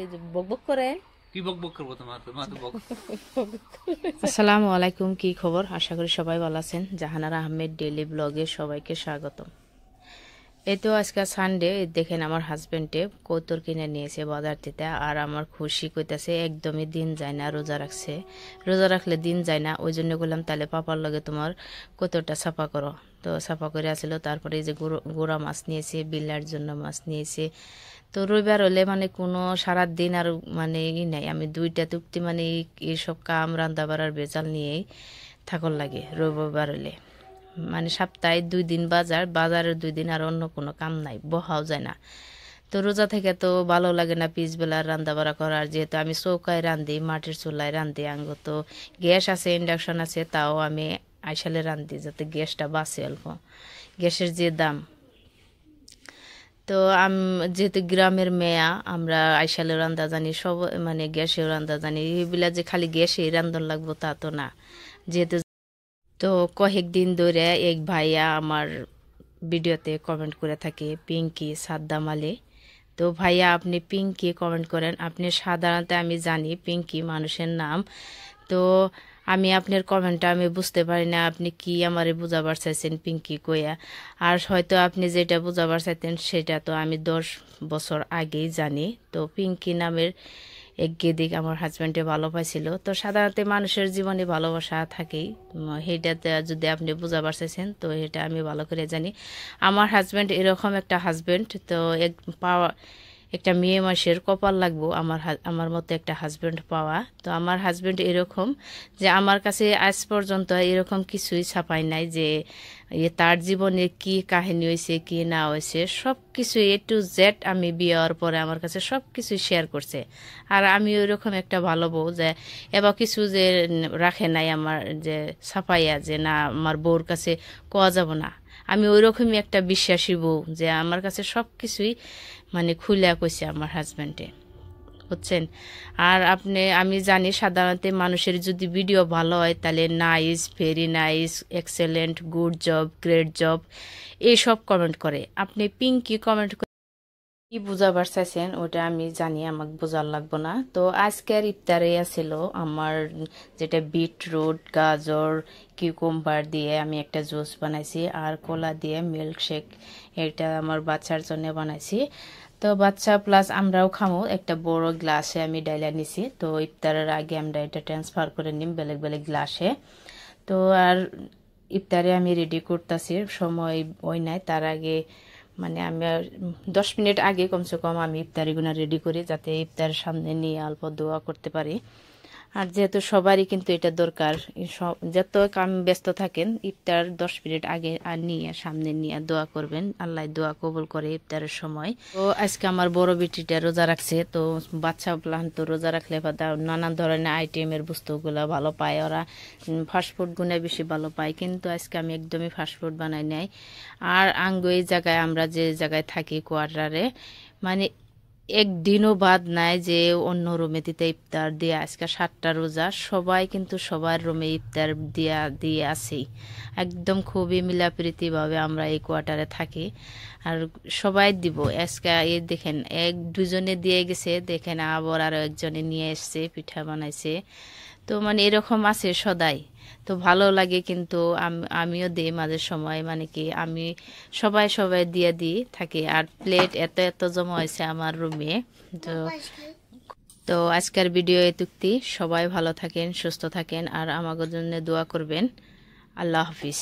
এই যে বকবক করে। কি বকবক করবো তোমার তো বক। আসসালামু আলাইকুম, কি খবর? আশা করি সবাই ভালো আছেন। জাহানারা আহমেদ ডেইলি ব্লগে সবাইকে স্বাগতম। এই তো আজকে সানডে, দেখেন আমার হাজবেন্ডে কৌতর কিনে নিয়েছে বাজার থেকে। আর আমার খুশি কইতাছে একদমই দিন যায় না, রোজা রাখছে। রোজা রাখলে দিন যায় না, ওই জন্য বললাম তাহলে পাপার লগে তোমার কৌতরটা সাফা করো। তো সাফা করে আসলো। তারপরে এই যে গোড়া মাছ নিয়েছে, বিল্লার জন্য মাছ নিয়েছে। তো রবিবার হলে মানে কোনো সারাদিন আর মানে ই নাই, আমি দুইটা তুপ্তি মানে এইসব কাম রান্না বাড়ার বেজাল নিয়েই থাকর লাগে রবিবার হলে। মানে সপ্তাহে 2 দিন বাজার, বাজারের 2 দিন আর অন্য কোনো কাম নাই, বহাও যায় না। তো রোজা থেকে তো ভালো লাগে না পিছবেলার রান্না বাড়া করার, যেহেতু আমি চৌকায় রান্ধি, মাটির চুলায় রান্ধি। আঙ্গ তো গ্যাস আছে, ইন্ডাকশন আছে, তাও আমি আইসালে রান্ধি যাতে গ্যাসটা বাঁচে অল্প। গ্যাসের যে দাম, তো যেহেতু গ্রামের মেয়া, আমরা আইসালে রান্দা জানি, সব মানে গ্যাসেও রান্দা জানি। এগুলা যে খালি গ্যাসে রান্ধন লাগবো তা তো না। যেহেতু তো কয়েকদিন ধরে এক ভাইয়া আমার ভিডিওতে কমেন্ট করে থাকে, পিঙ্কি সাদ্দাম আলী। তো ভাইয়া আপনি পিঙ্কি কমেন্ট করেন, আপনি সাধারণত আমি জানি পিঙ্কি মানুষের নাম। তো আমি আপনার কমেন্টটা আমি বুঝতে পারি না আপনি কি আমারে বুঝাবার চাইছেন পিঙ্কি কইয়া। আর হয়তো আপনি যেটা বুঝাবার চাইতেন সেটা তো আমি 10 বছর আগেই জানি। তো পিঙ্কি নামের এক গেদিক আমার হাজব্যান্ডে ভালো পাইছিল। তো সাধারণত মানুষের জীবনে ভালোবাসা থাকেই, সেইটাতে যদি আপনি বুঝাবার চাইছেন তো এটা আমি ভালো করে জানি। আমার হাজব্যান্ড এরকম একটা হাজব্যান্ড তো পাওয়া একটা মেয়ে মাসের কপাল লাগবো আমার মতো একটা হাজব্যান্ড পাওয়া। তো আমার হাজব্যান্ড এরকম যে আমার কাছে আজ পর্যন্ত এরকম কিছুই ছাপাই নাই যে তার জীবনে কি কাহিনী হয়েছে কি না হয়েছে, সব কিছু A to Z আমি বিয়ে হওয়ার পরে আমার কাছে সব কিছু শেয়ার করছে। আর আমি ওইরকম একটা ভালো বউ যে এবার কিছু যে রাখে নাই আমার, যে ছাপাইয়া যে না আমার বউর কাছে কোয়া যাব না। আমি ওইরকমই একটা বিশ্বাসী বউ যে আমার কাছে সব কিছুই মানে খুলে কইছে আমার হাজব্যান্ডে, বুঝছেন। আর আমি জানি সাধারণত মানুষের যদি ভিডিও ভালো হয় তাহলে nice, very nice, excellent, good job, great job এইসব কমেন্ট করে। আপনি পিঙ্কি কমেন্ট কি বুঝাবার চাইছেন ওটা আমি জানি, আমাকে বোঝার লাগবো না। তো আজকের ইফতারে ছিল আমার যেটা বিটরুট, গাজর, কিউকুম্বার দিয়ে আমি একটা জুস বানাইছি, আর কলা দিয়ে মিল্ক শেক, এটা আমার বাচ্চার জন্য বানাইছি। তো বাচ্চা প্লাস আমরাও খামো, একটা বড় গ্লাসে আমি ডাইলা নিছি। তো ইফতারের আগে আমরা এটা ট্রান্সফার করে নিম বেলেগ বেলেগ গ্লাসে। তো আর ইফতারে আমি রেডি করতেছি, সময় ওই নাই, তার আগে মানে আমি 10 মিনিট আগে কমসে কম আমি ইফতারিগুলো রেডি করি যাতে ইফতার সামনে নিয়ে অল্প দোয়া করতে পারি। আর যেহেতু সবারই কিন্তু এটা দরকার, যত কাম ব্যস্ত থাকেন ইফতার 10 মিনিট আগে আর নিয়ে সামনে নিয়ে দোয়া করবেন, আল্লাহ দোয়া কবুল করে ইফতারের সময়। তো আজকে আমার বড় বেটিটা রোজা রাখছে। তো বাচ্চা প্লান তো রোজা রাখলে নানান ধরনের আইটেমের বস্তুগুলো ভালো পায় ওরা, ফাস্টফুড গুনে বেশি ভালো পায়। কিন্তু আজকে আমি একদমই ফাস্টফুড বানাই নাই। আর এই জায়গায় আমরা যে জায়গায় থাকি কোয়ার্টারে, মানে একদিনও বাদ নাই যে অন্য রুমে দিতে ইফতার দিয়ে। আজকে 7টা রোজা, সবাই কিন্তু সবার রুমে ইফতার দিয়ে আছেই। একদম খুবই মিলাপ্রীতি ভাবে আমরা এই কোয়ার্টারে থাকি। আর সবাই দিব আজকে। এই দেখেন 1-2 জনে দিয়ে গেছে, দেখেন আবার আরো একজনে নিয়ে এসছে, পিঠা বানাইছে। তো মানে এরকম আছে সদাই। তো ভালো লাগে কিন্তু আমিও দিই মাঝে সময়, মানে কি আমি সবাই দিয়ে দিই থাকি। আর প্লেট এত এত জমা হয়েছে আমার রুমে। তো তো আজকের ভিডিও এতুকতি, সবাই ভালো থাকেন, সুস্থ থাকেন, আর আমাদের জন্য দোয়া করবেন। আল্লাহ হাফিজ।